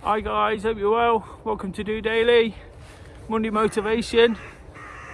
Hi guys, hope you're well. Welcome to DOdaily, Monday motivation.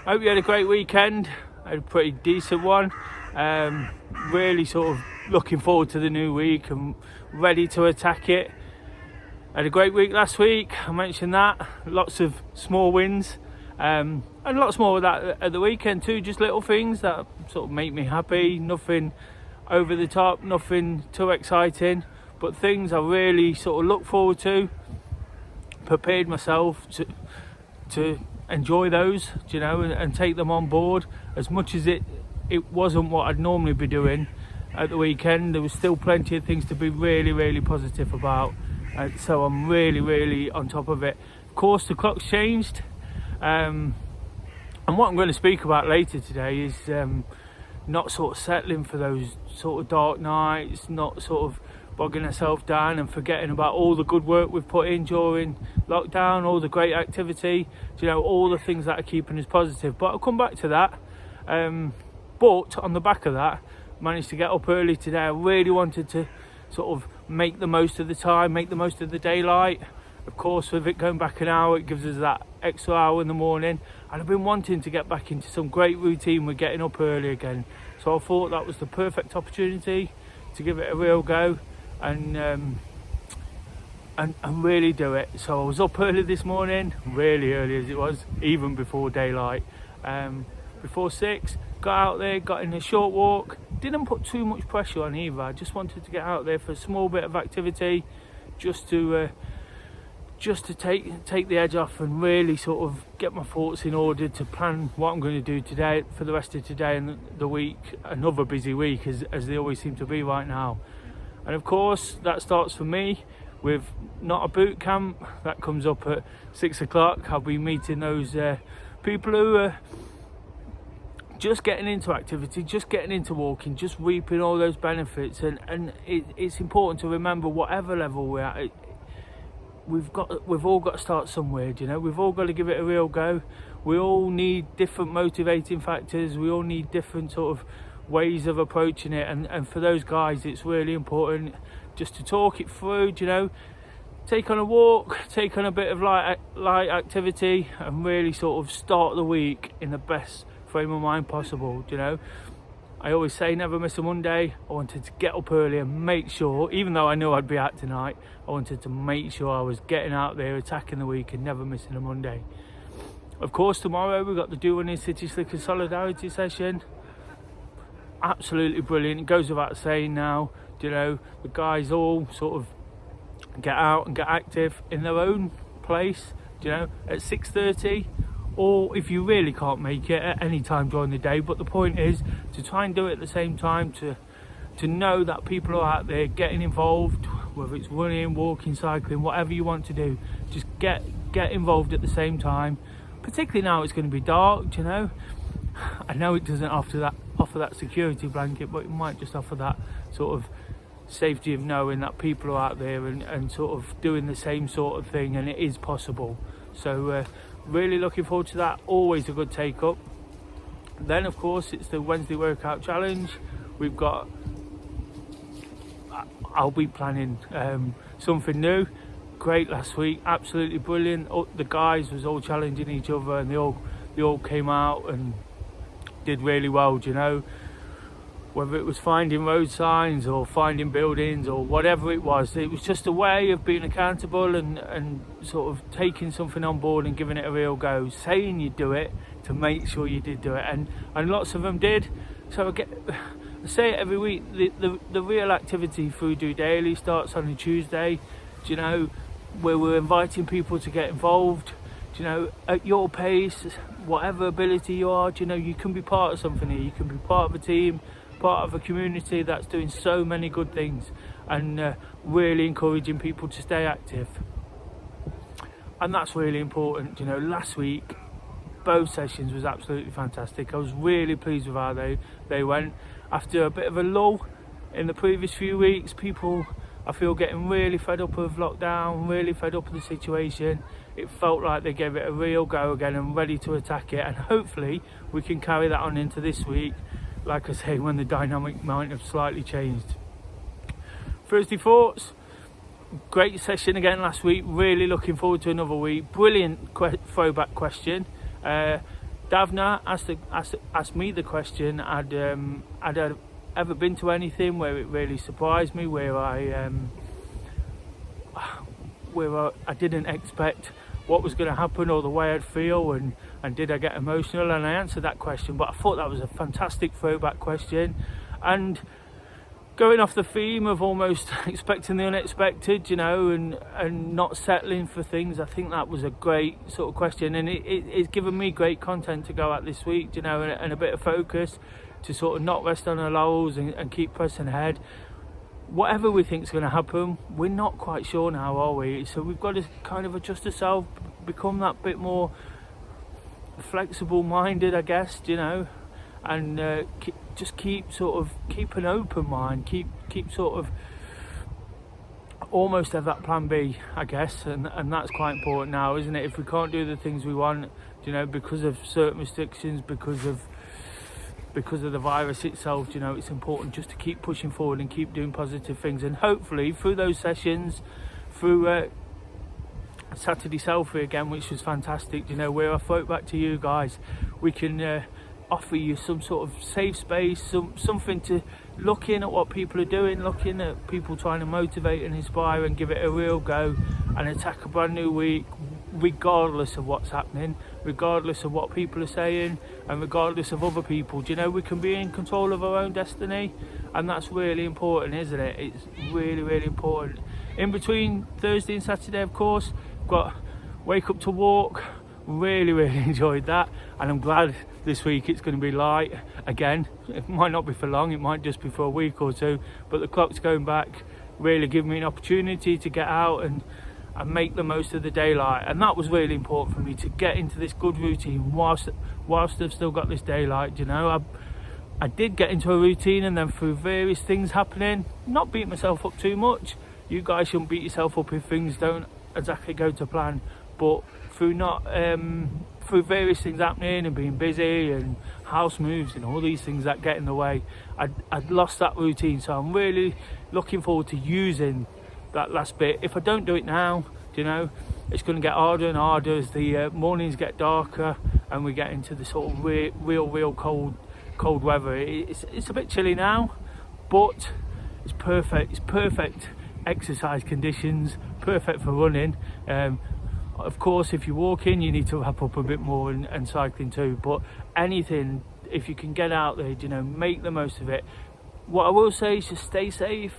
Hope you had a great weekend. I had a pretty decent one. Really sort of looking forward to the new week and ready to attack it. I had a great week last week, I mentioned that. Lots of small wins and lots more of that at the weekend too. Just little things that sort of make me happy. Nothing over the top, nothing too exciting, but things I really sort of look forward to. Prepared myself to enjoy those, and take them on board. As much as it wasn't what I'd normally be doing at the weekend, there was still plenty of things to be really positive about, so I'm really on top of it. Of course, the clock's changed, and what I'm going to speak about later today is not sort of settling for those sort of dark nights, not sort of bogging ourselves down and forgetting about all the good work we've put in during lockdown, all the great activity, all the things that are keeping us positive. But I'll come back to that. But on the back of that, managed to get up early today. I really wanted to sort of make the most of the time, make the most of the daylight. Of course, with it going back an hour, it gives us that extra hour in the morning, and I've been wanting to get back into some great routine with getting up early again. So I thought that was the perfect opportunity to give it a real go and really do it. So I was up early this morning, really early as it was, even before daylight. Before 6, got out there, got in a short walk. Didn't put too much pressure on either. I just wanted to get out there for a small bit of activity, just to take the edge off and really sort of get my thoughts in order to plan what I'm going to do today for the rest of today and the week. Another busy week as they always seem to be right now. And of course that starts for me with not a boot camp that comes up at 6 o'clock. I'll be meeting those people who are just getting into activity, just getting into walking, just reaping all those benefits. And it's important to remember, whatever level we're at, we've all got to start somewhere. We've all got to give it a real go. We all need different motivating factors. We all need different sort of ways of approaching it, and for those guys it's really important just to talk it through, take on a walk, take on a bit of light activity, and really sort of start the week in the best frame of mind possible. I always say never miss a Monday. I wanted to get up early and make sure, even though I knew I'd be out tonight, I wanted to make sure I was getting out there, attacking the week and never missing a Monday. Of course, tomorrow we've got the DOdaily City Slicker Solidarity session. Absolutely brilliant. It goes without saying now, the guys all sort of get out and get active in their own place, at 6:30, or if you really can't make it, at any time during the day. But the point is to try and do it at the same time, to know that people are out there getting involved, whether it's running, walking, cycling, whatever you want to do, just get involved at the same time. Particularly now it's going to be dark, I know it doesn't offer that security blanket, but it might just offer that sort of safety of knowing that people are out there and sort of doing the same sort of thing, and it is possible. So really looking forward to that. Always a good take up. Then of course it's the Wednesday workout challenge. I'll be planning something new. Great last week, absolutely brilliant. The guys was all challenging each other, and they all came out and did really well, whether it was finding road signs or finding buildings or whatever it was just a way of being accountable and sort of taking something on board and giving it a real go, saying you'd do it to make sure you did do it, and lots of them did. So I say it every week, the real activity through DOdaily starts on a Tuesday, where we're inviting people to get involved, at your pace, whatever ability you are. You can be part of something here. You can be part of a team, part of a community that's doing so many good things, and really encouraging people to stay active. And that's really important. Last week both sessions was absolutely fantastic. I was really pleased with how they went. After a bit of a lull in the previous few weeks, people, I feel, getting really fed up of lockdown, really fed up of the situation. It felt like they gave it a real go again and ready to attack it, and hopefully we can carry that on into this week, like I say, when the dynamic might have slightly changed. Thursday thoughts, great session again last week. Really looking forward to another week. Brilliant throwback question. Davna asked me the question. I'd ever been to anything where it really surprised me, where I didn't expect what was going to happen or the way I'd feel, and did I get emotional? And I answered that question, but I thought that was a fantastic throwback question. And going off the theme of almost expecting the unexpected, and not settling for things, I think that was a great sort of question, and it's given me great content to go at this week, and a bit of focus to sort of not rest on our laurels and keep pressing ahead. Whatever we think is going to happen, we're not quite sure now, are we? So we've got to kind of adjust ourselves, become that bit more flexible minded, I guess, and just keep an open mind, keep sort of almost have that plan B, I guess, and that's quite important now, isn't it? If we can't do the things we want, because of certain restrictions, because of the virus itself, it's important just to keep pushing forward and keep doing positive things. And hopefully through those sessions, through Saturday selfie again, which was fantastic, where I throw it back to you guys, we can offer you some sort of safe space, something to look in at what people are doing, looking at people trying to motivate and inspire and give it a real go and attack a brand new week, regardless of what's happening, regardless of what people are saying, and regardless of other people. We can be in control of our own destiny, and that's really important, isn't it? It's really, really important. In between Thursday and Saturday, of course, we've got Wake Up to Walk. Really enjoyed that, and I'm glad this week it's going to be light again. It might not be for long, it might just be for a week or two, but the clock's going back, really giving me an opportunity to get out and make the most of the daylight. And that was really important for me, to get into this good routine whilst I've still got this daylight. I did get into a routine, and then through various things happening, not beat myself up too much. You guys shouldn't beat yourself up if things don't exactly go to plan, but through various things happening and being busy and house moves and all these things that get in the way, I'd lost that routine. So I'm really looking forward to using that last bit. If I don't do it now, it's going to get harder and harder as the mornings get darker and we get into the sort of real cold weather. It's a bit chilly now, but it's perfect. It's perfect exercise conditions, perfect for running. Of course, if you're walking, you need to wrap up a bit more, and cycling too. But anything, if you can get out there, make the most of it. What I will say is just stay safe.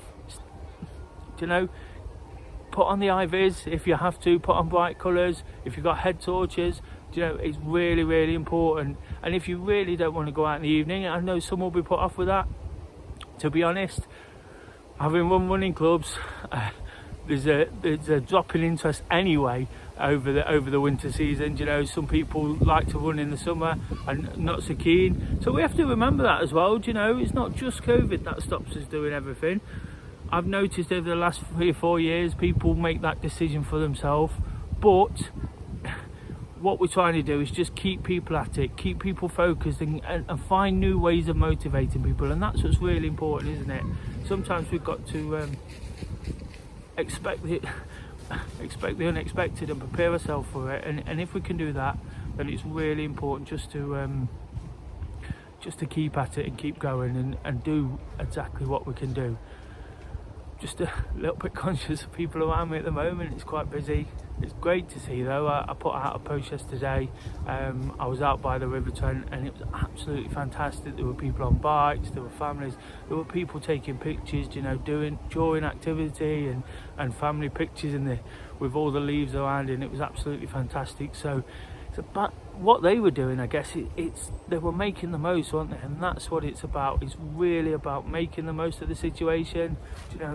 Put on the eye-vis if you have to, put on bright colours. If you've got head torches, it's really, really important. And if you really don't want to go out in the evening, I know some will be put off with that. To be honest, having run running clubs, there's a drop in interest anyway over the winter season. Some people like to run in the summer and not so keen, so we have to remember that as well. It's not just COVID that stops us doing everything. I've noticed over the last 3 or 4 years people make that decision for themselves, but what we're trying to do is just keep people at it, keep people focused, and find new ways of motivating people. And that's what's really important, isn't it? Sometimes we've got to expect the unexpected and prepare ourselves for it, and if we can do that, then it's really important just to keep at it and keep going and do exactly what we can do. Just a little bit conscious of people around me at the moment. It's quite busy. It's great to see though. I put out a post yesterday. I was out by the River Trent, and it was absolutely fantastic. There were people on bikes, there were families, there were people taking pictures, doing drawing activity and family pictures with all the leaves around, and it was absolutely fantastic. So it's about what they were doing, I guess. They were making the most, weren't they? And that's what it's about. It's really about making the most of the situation.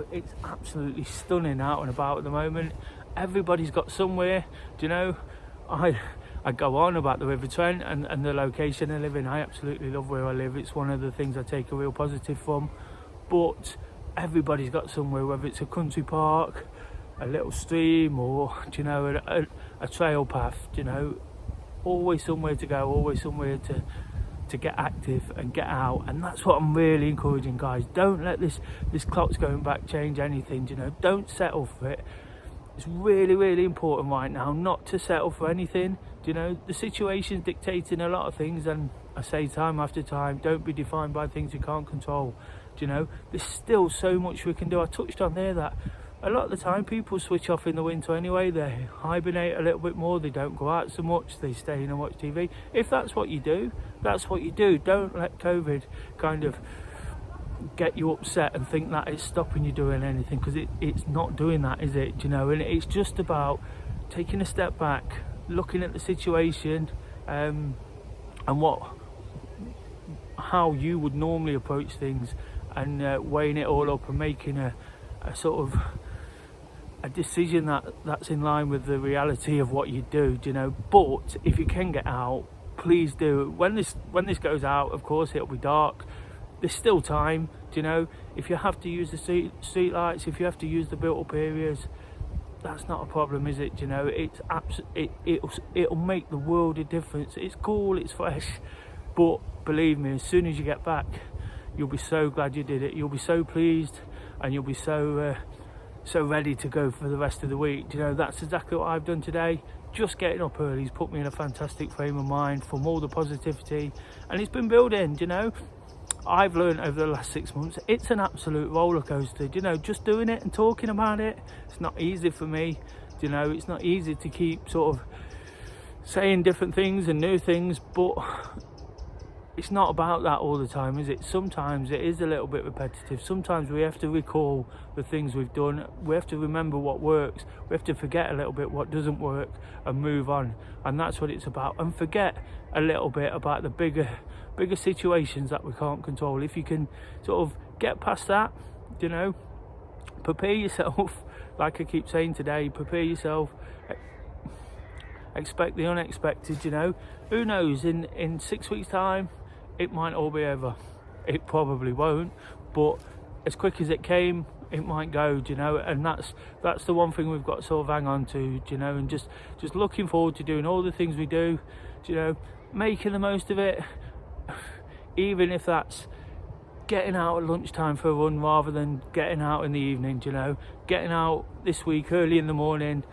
It's absolutely stunning out and about at the moment. Everybody's got somewhere. I go on about the River Trent and the location I live in. I absolutely love where I live. It's one of the things I take a real positive from. But everybody's got somewhere, whether it's a country park, a little stream, or a trail path. Always somewhere to go, always somewhere to get active and get out. And that's what I'm really encouraging, guys. Don't let this clock's going back change anything, you know. Don't settle for it. It's really, really important right now not to settle for anything. You know, the situation's dictating a lot of things, and I say time after time, don't be defined by things you can't control. You know, there's still so much we can do. I touched on there that a lot of the time people switch off in the winter anyway. They hibernate a little bit more, they don't go out so much, they stay in and watch TV. If that's what you do, that's what you do. Don't let COVID kind of get you upset and think that it's stopping you doing anything, because it's not doing that, is it? You know, and it's just about taking a step back, looking at the situation, and how you would normally approach things, and weighing it all up and making a sort of a decision that's in line with the reality of what you do, you know. But if you can get out, please do. When this goes out, of course it'll be dark. There's still time, you know. If you have to use the street lights, if you have to use the built-up areas, that's not a problem, is it? You know, it'll make the world a difference. It's cool, it's fresh, but believe me, as soon as you get back, you'll be so glad you did it. You'll be so pleased, and you'll be so ready to go for the rest of the week. You know, that's exactly what I've done today. Just getting up early has put me in a fantastic frame of mind from all the positivity, and it's been building. You know, I've learned over the last 6 months, it's an absolute roller coaster. You know, just doing it and talking about it, it's not easy for me. You know, it's not easy to keep sort of saying different things and new things, but it's not about that all the time, is it? Sometimes it is a little bit repetitive. Sometimes we have to recall the things we've done. We have to remember what works. We have to forget a little bit what doesn't work and move on. And that's what it's about. And forget a little bit about the bigger situations that we can't control. If you can sort of get past that, you know, prepare yourself. Like I keep saying today, prepare yourself. Expect the unexpected, you know. Who knows, in 6 weeks' time, it might all be over. It probably won't, but as quick as it came, it might go, you know. And that's the one thing we've got to sort of hang on to, you know, and just looking forward to doing all the things we do, you know, making the most of it, even if that's getting out at lunchtime for a run rather than getting out in the evening, you know, getting out this week early in the morning.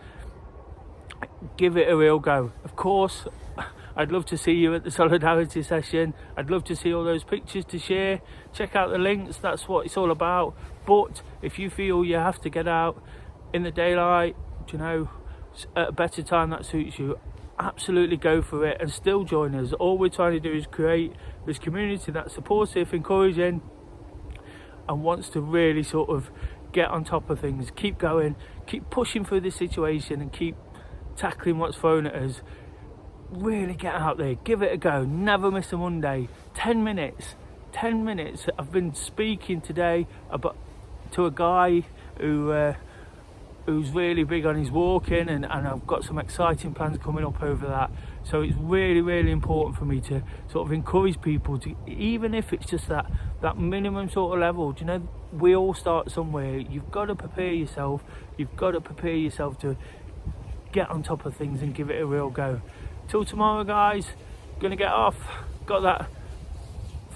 Give it a real go. Of course, I'd love to see you at the solidarity session. I'd love to see all those pictures to share. Check out the links, that's what it's all about. But if you feel you have to get out in the daylight, you know, at a better time that suits you, absolutely go for it and still join us. All we're trying to do is create this community that's supportive, encouraging, and wants to really sort of get on top of things. Keep going, keep pushing through this situation, and keep tackling what's thrown at us. Really get out there, give it a go, never miss a Monday. 10 minutes. I've been speaking today to a guy who's really big on his walking, and I've got some exciting plans coming up over that. So it's really, really important for me to sort of encourage people to, even if it's just that minimum sort of level, you know, we all start somewhere. You've got to prepare yourself. You've got to prepare yourself to get on top of things and give it a real go. Till tomorrow, guys, gonna get off. Got that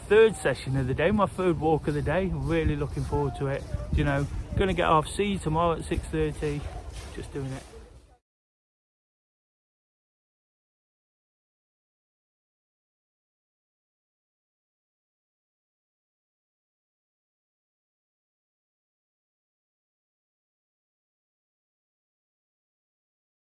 third session of the day, my third walk of the day. Really looking forward to it. You know, gonna get off. See you tomorrow at 6:30. Just doing it.